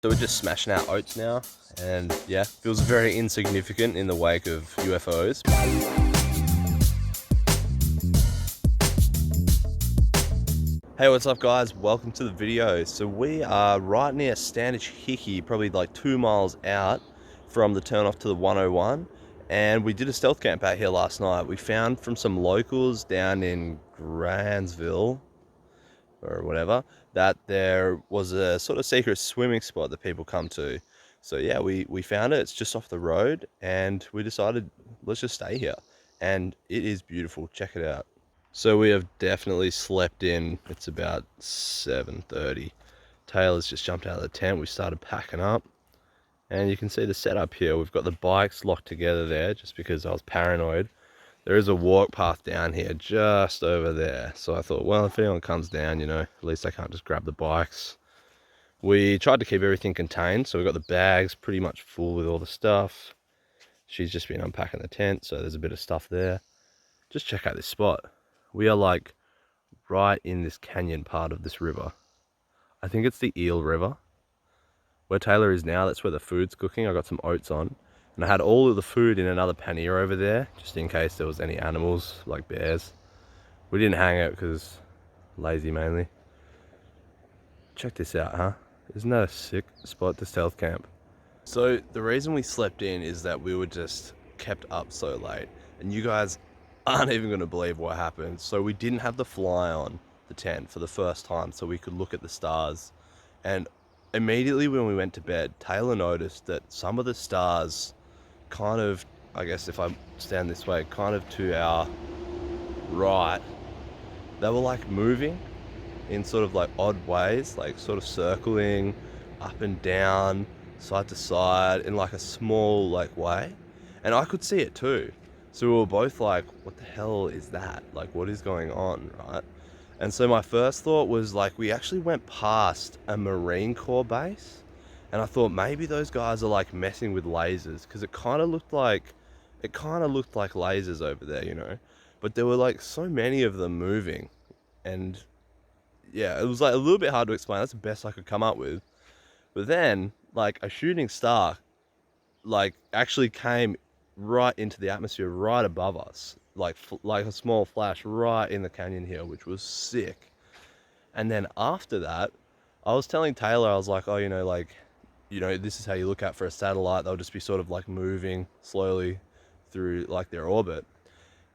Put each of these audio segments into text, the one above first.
So we're just smashing out oats now, and yeah, feels very insignificant in the wake of UFOs. Hey, what's up guys? Welcome to the video. So we are right near Standish, Hickey, probably like 2 miles out from the turn off to the 101. And we did a stealth camp out here last night. We found from some locals down in Grandsville, or whatever, that there was a sort of secret swimming spot that people come to. So yeah, we found it. It's just off the road, and we decided let's just stay here. And it is beautiful. Check it out. So we have definitely slept in. It's about 7:30. Taylor's just jumped out of the tent. We started packing up, and you can see the setup here. We've got the bikes locked together there just because I was paranoid. There is a walk path down here just over there. So I thought, well, if anyone comes down, you know, at least they can't just grab the bikes. We tried to keep everything contained. So we've got the bags pretty much full with all the stuff. She's just been unpacking the tent, so there's a bit of stuff there. Just check out this spot. We are like right in this canyon part of this river. I think it's the Eel River. Where Taylor is now, that's where the food's cooking. I got some oats on. And I had all of the food in another pannier over there, just in case there was any animals, like bears. We didn't hang it because lazy mainly. Check this out, huh? Isn't that a sick spot to stealth camp? So the reason we slept in is that we were just kept up so late. And you guys aren't even going to believe what happened. So we didn't have the fly on the tent for the first time so we could look at the stars. And immediately when we went to bed, Taylor noticed that some of the stars kind of, I guess if I stand this way, kind of to our right, they were like moving in sort of like odd ways, like sort of circling up and down, side to side in like a small like way. And I could see it too. So we were both like, what the hell is that? Like, what is going on, right? And so my first thought was like, we actually went past a Marine Corps base. And I thought maybe those guys are like messing with lasers, because it kind of looked like lasers over there, you know. But there were like so many of them moving, and yeah, it was like a little bit hard to explain. That's the best I could come up with. But then like a shooting star, like actually came right into the atmosphere right above us, like a small flash right in the canyon here, which was sick. And then after that, I was telling Taylor, I was like, oh, this is how you look at for a satellite. They'll just be sort of like moving slowly through like their orbit.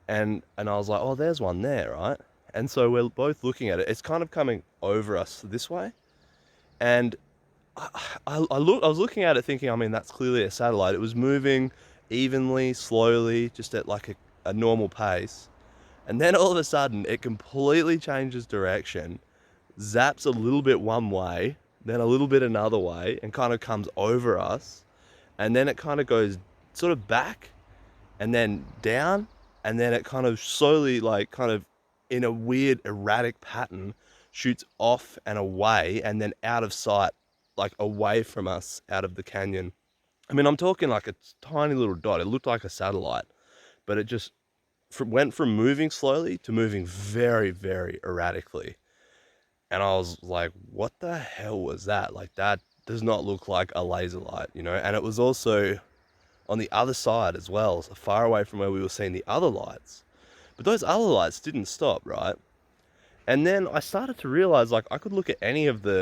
And I was like, oh, there's one there, right? And so we're both looking at it. It's kind of coming over us this way. And I was looking at it thinking, I mean, that's clearly a satellite. It was moving evenly, slowly, just at like a normal pace. And then all of a sudden, it completely changes direction, zaps a little bit one way, then a little bit another way, and kind of comes over us. And then it kind of goes sort of back and then down, and then it kind of slowly, like kind of in a weird erratic pattern, shoots off and away and then out of sight, like away from us, out of the canyon. I mean, I'm talking like a tiny little dot. It looked like a satellite, but it just went from moving slowly to moving very, very erratically. And I was like, what the hell was that? Like, that does not look like a laser light, you know? And it was also on the other side as well, so far away from where we were seeing the other lights. But those other lights didn't stop, right? And then I started to realize, like, I could look at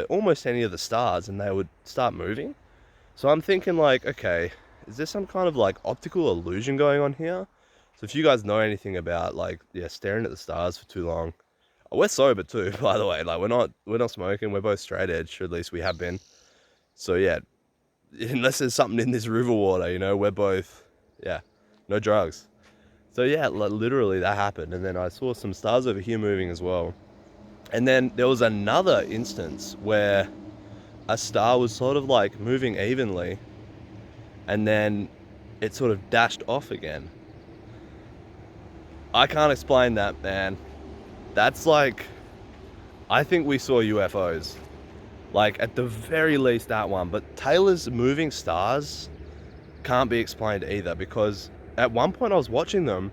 almost any of the stars and they would start moving. So I'm thinking like, okay, is there some kind of like optical illusion going on here? So if you guys know anything about like, yeah, staring at the stars for too long, we're sober too, by the way. Like we're not smoking. We're both straight edge, or at least we have been. So yeah, unless there's something in this river water, you know, we're both, yeah, no drugs. So yeah, literally that happened. And then I saw some stars over here moving as well. And then there was another instance where a star was sort of like moving evenly, and then it sort of dashed off again. I can't explain that, man. That's like, I think we saw UFOs. Like at the very least that one. But Taylor's moving stars can't be explained either, because at one point I was watching them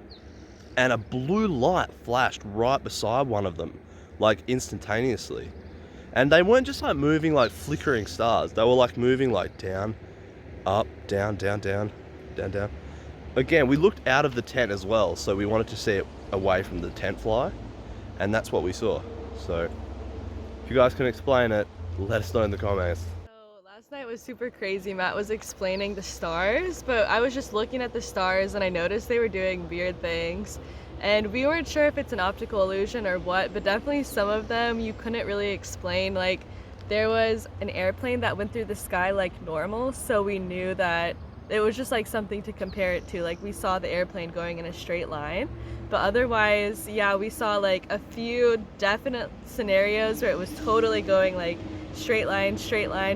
and a blue light flashed right beside one of them, like instantaneously. And they weren't just like moving like flickering stars. They were like moving like down, up, down, down, down, down, down. Again, we looked out of the tent as well, so we wanted to see it away from the tent fly, and that's what we saw. So if you guys can explain it, let us know in the comments. So last night was super crazy. Matt was explaining the stars, but I was just looking at the stars and I noticed they were doing weird things. And we weren't sure if it's an optical illusion or what, but definitely some of them you couldn't really explain. Like there was an airplane that went through the sky like normal, so we knew that it was just like something to compare it to. Like we saw the airplane going in a straight line, but otherwise, yeah, we saw like a few definite scenarios where it was totally going like straight line,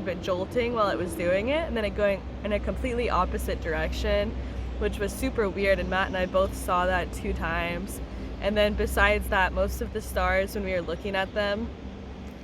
but jolting while it was doing it, and then it going in a completely opposite direction, which was super weird, and Matt and I both saw that 2 times. And then besides that, most of the stars, when we were looking at them,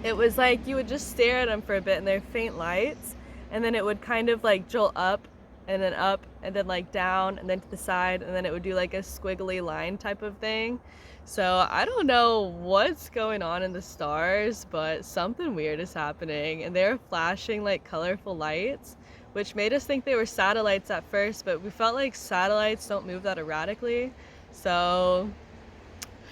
it was like you would just stare at them for a bit and they're faint lights, and then it would kind of like jolt up and then like down and then to the side, and then it would do like a squiggly line type of thing. So I don't know what's going on in the stars, but something weird is happening, and they're flashing like colorful lights, which made us think they were satellites at first, but we felt like satellites don't move that erratically. So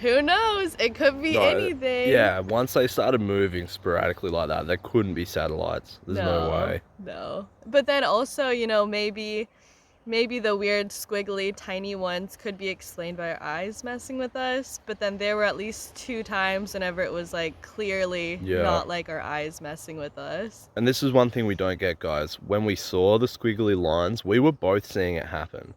who knows? It could be anything. Yeah, once they started moving sporadically like that, they couldn't be satellites. There's no way. No. But then also, you know, maybe the weird squiggly tiny ones could be explained by our eyes messing with us, but then there were at least 2 times whenever it was like clearly not like our eyes messing with us. And this is one thing we don't get, guys. When we saw the squiggly lines, we were both seeing it happen.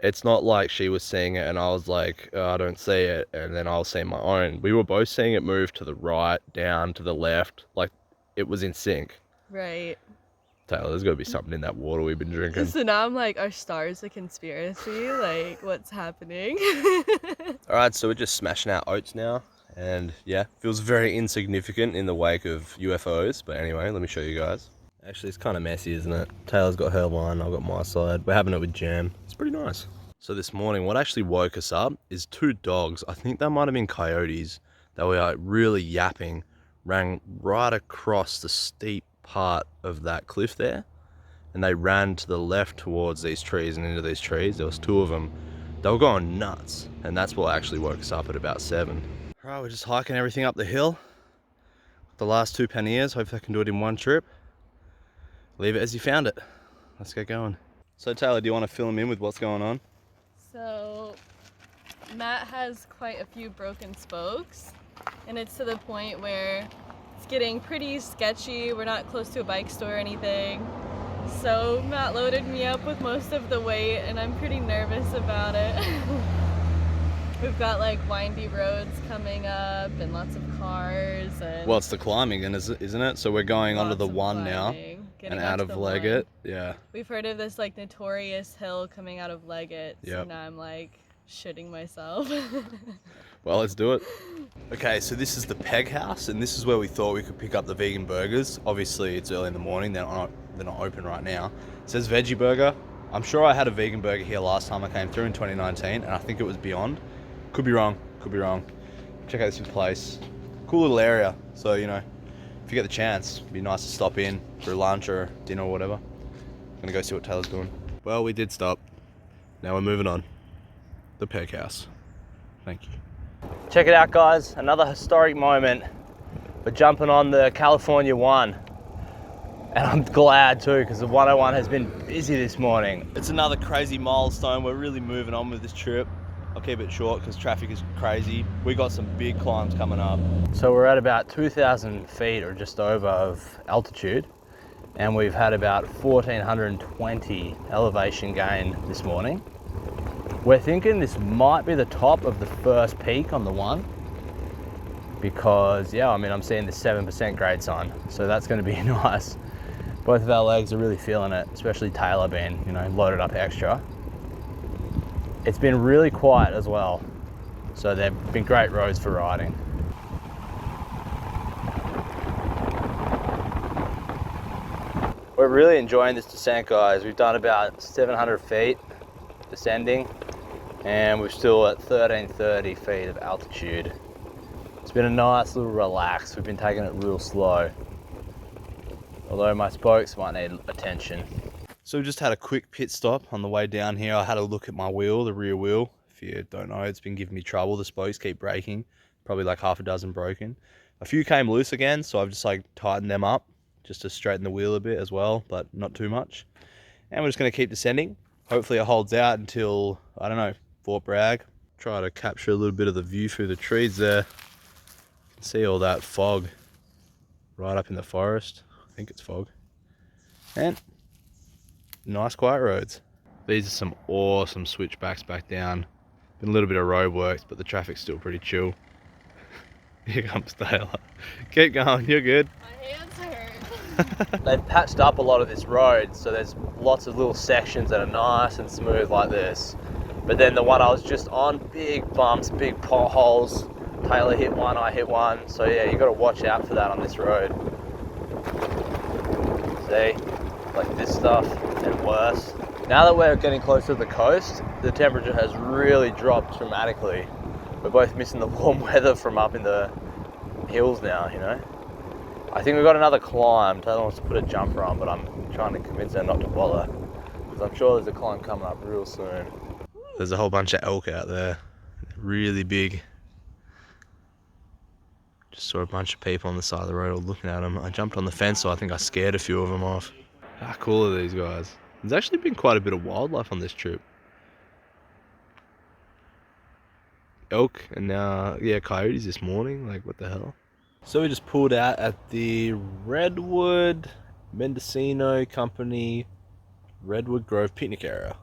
It's not like she was seeing it and I was like, oh, I don't see it, and then I was seeing my own. We were both seeing it move to the right, down, to the left, like it was in sync. Right. Taylor, there's got to be something in that water we've been drinking. So now I'm like, are stars a conspiracy? Like, what's happening? All right, so we're just smashing out oats now. And yeah, feels very insignificant in the wake of UFOs. But anyway, let me show you guys. Actually, it's kind of messy, isn't it? Taylor's got her one, I've got my side. We're having it with jam. It's pretty nice. So this morning, what actually woke us up is 2 dogs. I think that might have been coyotes. They were like really yapping, ran right across the steep part of that cliff there, and they ran to the left towards these trees and into these trees. There was 2 of them. They were going nuts, and that's what actually woke us up at about 7. All right, we're just hiking everything up the hill. The last 2 panniers. Hopefully I can do it in one trip. Leave it as you found it. Let's get going. So Taylor, do you want to fill them in with what's going on? So Matt has quite a few broken spokes, and it's to the point where it's getting pretty sketchy. We're not close to a bike store or anything. So Matt loaded me up with most of the weight, and I'm pretty nervous about it. We've got like windy roads coming up and lots of cars. And well, it's the climbing, isn't it? So we're going onto the one now and out of Leggett. Yeah. We've heard of this like notorious hill coming out of Leggett. So now I'm like shitting myself. Well, let's do it. Okay, so this is the Peg House, and this is where we thought we could pick up the vegan burgers. Obviously, it's early in the morning. They're not open right now. It says veggie burger. I'm sure I had a vegan burger here last time I came through in 2019, and I think it was Beyond. Could be wrong. Check out this place. Cool little area. So, you know, if you get the chance, it'd be nice to stop in for lunch or dinner or whatever. I'm gonna go see what Taylor's doing. Well, we did stop. Now we're moving on. The Peg House. Thank you. Check it out, guys. Another historic moment. We're jumping on the California 1. And I'm glad too, because the 101 has been busy this morning. It's another crazy milestone. We're really moving on with this trip. I'll keep it short because traffic is crazy. We got some big climbs coming up. So we're at about 2,000 feet or just over of altitude, and we've had about 1,420 elevation gain this morning. We're thinking this might be the top of the first peak on the 1, because yeah, I mean, I'm seeing the 7% grade sign, so that's going to be nice. Both of our legs are really feeling it, especially Taylor being, you know, loaded up extra. It's been really quiet as well, so they've been great roads for riding. We're really enjoying this descent, guys. We've done about 700 feet descending, and we're still at 1,330 feet of altitude. It's been a nice little relax. We've been taking it real slow. Although my spokes might need attention. So we just had a quick pit stop on the way down here. I had a look at my wheel, the rear wheel. If you don't know, it's been giving me trouble. The spokes keep breaking, probably like half a dozen broken. A few came loose again, so I've just like tightened them up just to straighten the wheel a bit as well, but not too much. And we're just gonna keep descending. Hopefully it holds out until, I don't know, Fort Bragg. Try to capture a little bit of the view through the trees there. You can see all that fog right up in the forest. I think it's fog. And nice quiet roads. These are some awesome switchbacks back down. Been a little bit of road works, but the traffic's still pretty chill. Here comes Taylor. Keep going, you're good. My hands hurt. They've patched up a lot of this road, so there's lots of little sections that are nice and smooth like this. But then the one I was just on, big bumps, big potholes. Taylor hit one, I hit one. So yeah, you gotta watch out for that on this road. See, like this stuff and worse. Now that we're getting closer to the coast, the temperature has really dropped dramatically. We're both missing the warm weather from up in the hills now, you know. I think we've got another climb. Taylor wants to put a jumper on, but I'm trying to convince her not to bother, because I'm sure there's a climb coming up real soon. There's a whole bunch of elk out there, really big. Just saw a bunch of people on the side of the road all looking at them. I jumped on the fence, so I think I scared a few of them off. How cool are these guys? There's actually been quite a bit of wildlife on this trip. Elk and now, yeah, coyotes this morning, like what the hell? So we just pulled out at the Redwood Mendocino Company Redwood Grove picnic area.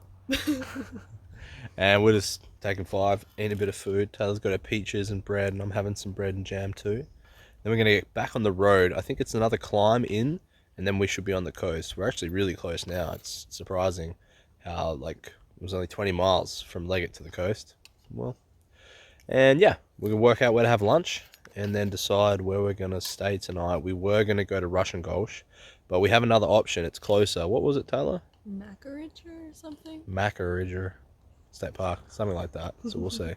And we're just taking 5, eating a bit of food. Taylor's got her peaches and bread, and I'm having some bread and jam too. Then we're gonna get back on the road. I think it's another climb in, and then we should be on the coast. We're actually really close now. It's surprising how, like, it was only 20 miles from Leggett to the coast. Well, and yeah, we're gonna work out where to have lunch and then decide where we're gonna stay tonight. We were gonna go to Russian Gulch, but we have another option. It's closer. What was it, Taylor? MacKerricher or something? MacKerricher State Park, something like that. So we'll see.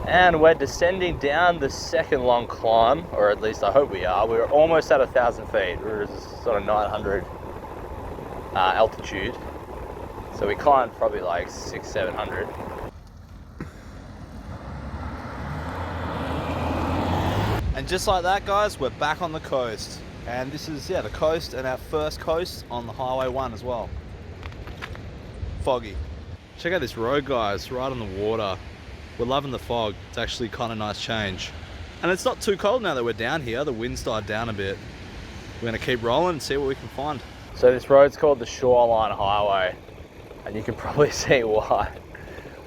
And we're descending down the second long climb, or at least I hope we are. We're almost at 1,000 feet. We're sort of 900 altitude. So we climbed probably like 600-700. And just like that, guys, we're back on the coast. And this is, yeah, the coast, and our first coast on the Highway 1 as well. Foggy. Check out this road, guys, right on the water. We're loving the fog. It's actually kind of nice change. And it's not too cold now that we're down here. The wind's died down a bit. We're gonna keep rolling and see what we can find. So this road's called the Shoreline Highway, and you can probably see why.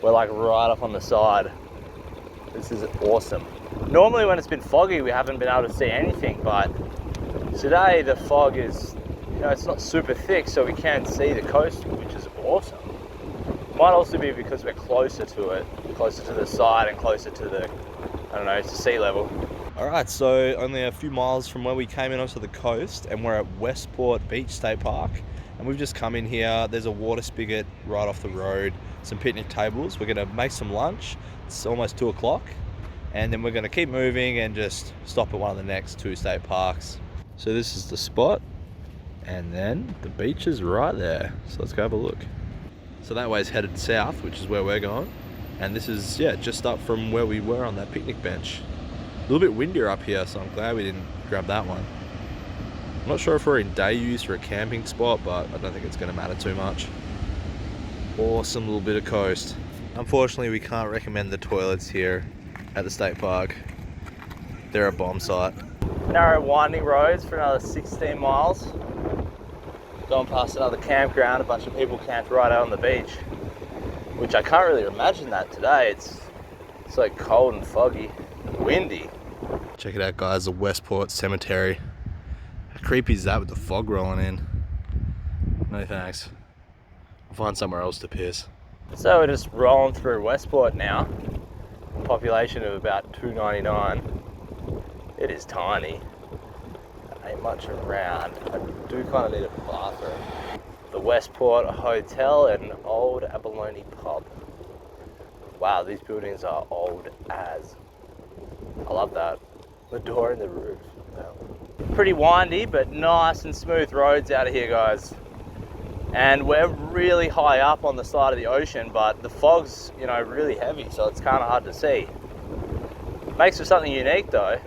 We're like right up on the side. This is awesome. Normally when it's been foggy, we haven't been able to see anything, but today the fog is, you know, it's not super thick, so we can see the coast, which is awesome. Might also be because we're closer to it, closer to the side and closer to the, I don't know, to sea level. All right, so only a few miles from where we came in onto the coast, and we're at Westport Beach State Park. And we've just come in here. There's a water spigot right off the road, some picnic tables. We're gonna make some lunch. It's almost 2 o'clock. And then we're gonna keep moving and just stop at one of the next 2 state parks. So this is the spot, and then the beach is right there. So let's go have a look. So that way's headed south, which is where we're going. And this is, yeah, just up from where we were on that picnic bench. A little bit windier up here, so I'm glad we didn't grab that one. I'm not sure if we're in day use for a camping spot, but I don't think it's gonna matter too much. Awesome little bit of coast. Unfortunately, we can't recommend the toilets here at the state park. They're a bomb site. Narrow winding roads for another 16 miles. Going past another campground, a bunch of people camped right out on the beach, which I can't really imagine that today. It's so cold and foggy, windy. Check it out, guys, the Westport Cemetery. How creepy is that with the fog rolling in? No thanks. I'll find somewhere else to piss. So we're just rolling through Westport now. Population of about 299. It is tiny. There ain't much around. I do kind of need a bathroom. The Westport Hotel and an old abalone pub. Wow, these buildings are old as. I love that. The door and the roof. Wow. pretty windy, but nice and smooth roads out of here, guys. And we're really high up on the side of the ocean, but the fog's, you know, really heavy, so it's kind of hard to see. Makes for something unique though.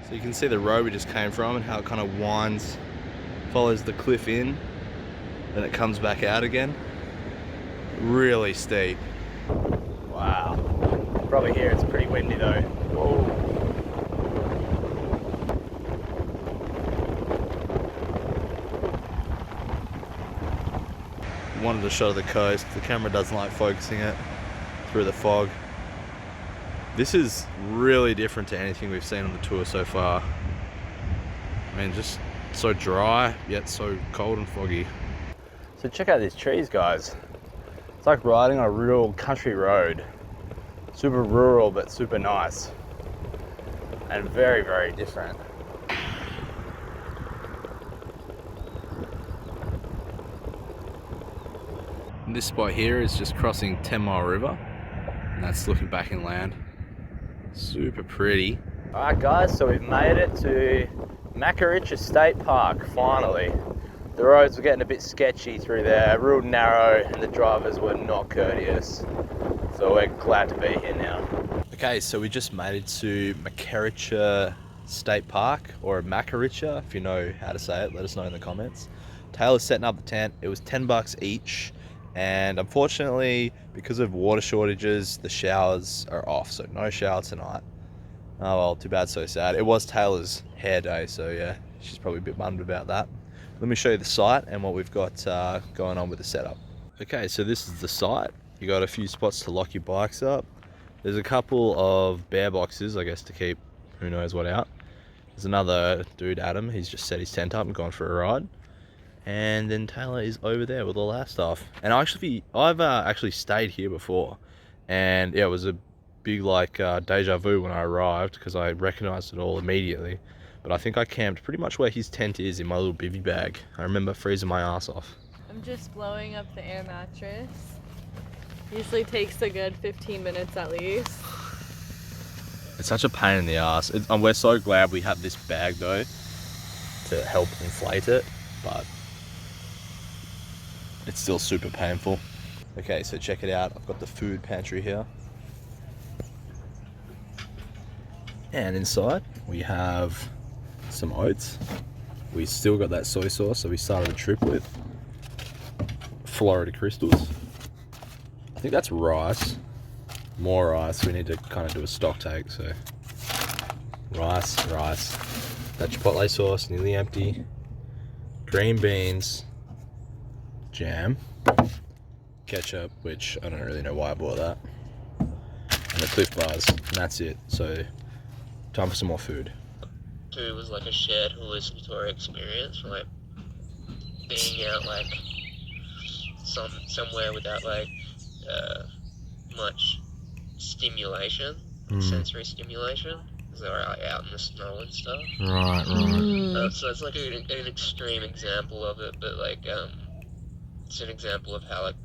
So you can see the road we just came from and how it kind of winds, follows the cliff in, then it comes back out again. Really steep. Wow. Probably here it's pretty windy though. Whoa. Wanted to show the coast. The camera doesn't like focusing it through the fog. This is really different to anything we've seen on the tour so far. I mean, just so dry, yet so cold and foggy. So check out these trees, guys. It's like riding on a real country road. Super rural, but super nice. And very, very different. And this spot here is just crossing 10 Mile River, and that's looking back inland. Super pretty. All right, guys, so we've made it to MacKerricher State Park, finally. The roads were getting a bit sketchy through there, real narrow, and the drivers were not courteous. So we're glad to be here now. Okay, so we just made it to MacKerricher State Park, or MacKerricher, if you know how to say it, let us know in the comments. Taylor's setting up the tent. It was $10 each, and unfortunately, because of water shortages, the showers are off, so no shower tonight. Oh well, too bad, so sad. It was Taylor's hair day, so yeah, she's probably a bit bummed about that. Let me show you the site and what we've got going on with the setup. Okay, so this is the site. You got a few spots to lock your bikes up. There's a couple of bear boxes, I guess, to keep who knows what out. There's another dude, Adam. He's just set his tent up and gone for a ride. And then Taylor is over there with all our stuff. And I've actually stayed here before, and yeah, it was a big deja vu when I arrived because I recognized it all immediately. But I think I camped pretty much where his tent is in my little bivvy bag. I remember freezing my ass off. I'm just blowing up the air mattress. Usually takes a good 15 minutes at least. It's such a pain in the ass. We're so glad we have this bag though to help inflate it, but it's still super painful. Okay, so check it out. I've got the food pantry here. And inside we have some oats. We still got that soy sauce that we started the trip with. Florida Crystals. I think that's rice. More rice. We need to kind of do a stock take, so rice. That chipotle sauce, nearly empty. Green beans. Jam. Ketchup, which I don't really know why I bought that. And the Cliff Bars, and that's it. So time for some more food. It was like a shared hallucinatory experience from like being out like somewhere without like much stimulation, sensory stimulation, because they were like, out in the snow and stuff. Right. So it's like an extreme example of it, but like it's an example of how like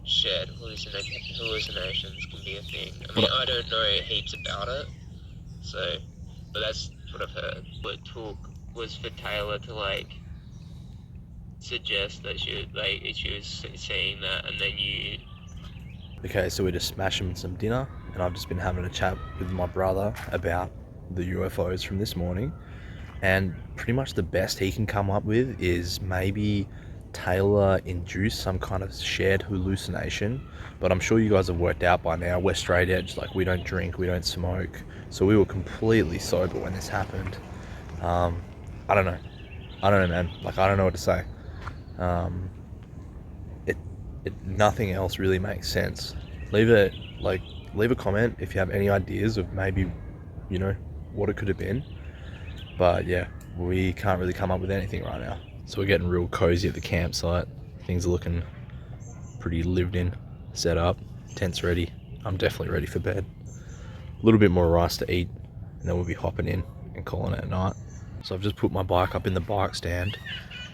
shared hallucinations can be a thing. I mean, I don't know heaps about it, so, but that's what I've heard. What it took was for Taylor to like suggest that she was seeing that, and then you. Okay, so we're just smashing some dinner, and I've just been having a chat with my brother about the UFOs from this morning, and pretty much the best he can come up with is maybe Taylor induced some kind of shared hallucination, but I'm sure you guys have worked out by now, we're straight edge, like we don't drink, we don't smoke, so we were completely sober when this happened. I don't know man, like I don't know what to say. Nothing else really makes sense. Leave a comment if you have any ideas of maybe, you know, what it could have been, but yeah, we can't really come up with anything right now. So we're getting real cozy at the campsite. Things are looking pretty lived in, set up, tent's ready. I'm definitely ready for bed. A little bit more rice to eat, and then we'll be hopping in and calling it a night. So I've just put my bike up in the bike stand,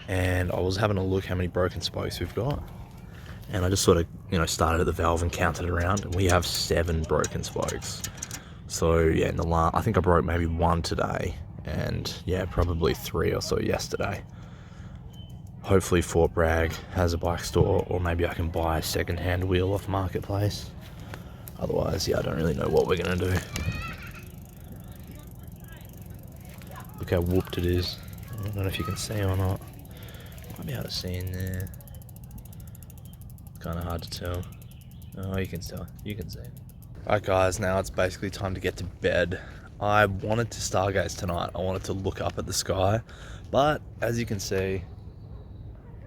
and I was having a look how many broken spokes we've got. And I just sort of, started at the valve and counted around, and we have 7 broken spokes. So yeah, I think I broke maybe 1 today, and yeah, probably 3 or so yesterday. Hopefully Fort Bragg has a bike store, or maybe I can buy a second-hand wheel off Marketplace. Otherwise, yeah, I don't really know what we're gonna do. Look how whooped it is. I don't know if you can see or not. Might be able to see in there. It's kind of hard to tell. Oh, you can tell. You can see. Alright guys, now it's basically time to get to bed. I wanted to stargaze tonight. I wanted to look up at the sky. But, as you can see,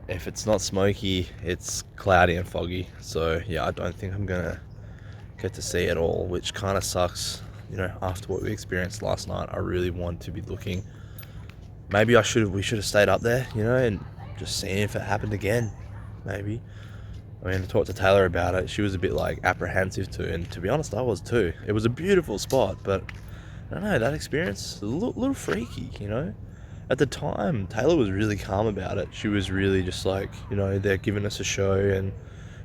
if it's not smoky, it's cloudy and foggy. So, yeah, I don't think I'm gonna get to see it all, which kind of sucks. After what we experienced last night, I really want to be looking. Maybe we should have stayed up there, and just seeing if it happened again. Maybe. I mean, I talked to Taylor about it. She was a bit apprehensive too, and to be honest, I was too. It was a beautiful spot, but I don't know, that experience was a little freaky, At the time, Taylor was really calm about it. She was really just they're giving us a show and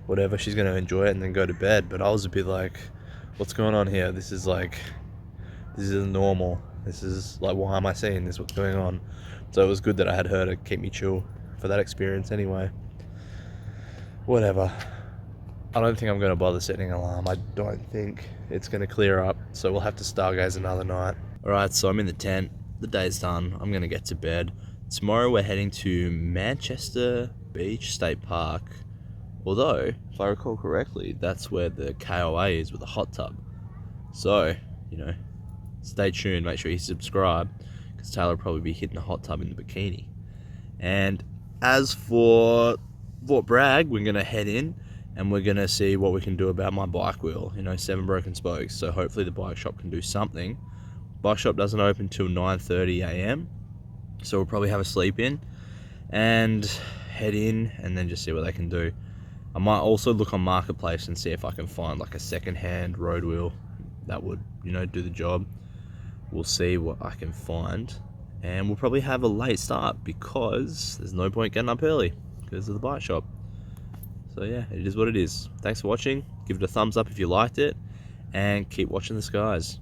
whatever, she's going to enjoy it and then go to bed. But I was a bit like, what's going on here? This isn't normal. This is why am I seeing this? What's going on? So it was good that I had her to keep me chill for that experience anyway. Whatever. I don't think I'm going to bother setting an alarm. I don't think it's going to clear up. So we'll have to stargaze another night. Alright, so I'm in the tent. The day's done. I'm going to get to bed. Tomorrow we're heading to Manchester Beach State Park. Although, if I recall correctly, that's where the KOA is with the hot tub. So, stay tuned. Make sure you subscribe, because Taylor will probably be hitting a hot tub in the bikini. And as for Fort Bragg, we're going to head in and we're going to see what we can do about my bike wheel. 7 broken spokes, so hopefully the bike shop can do something. Bike shop doesn't open till 9:30 a.m, so we'll probably have a sleep in and head in and then just see what they can do. I might also look on Marketplace and see if I can find a second-hand road wheel that would, do the job. We'll see what I can find, and we'll probably have a late start because there's no point getting up early because of the bike shop. So yeah, it is what it is. Thanks for watching. Give it a thumbs up if you liked it, and keep watching the skies.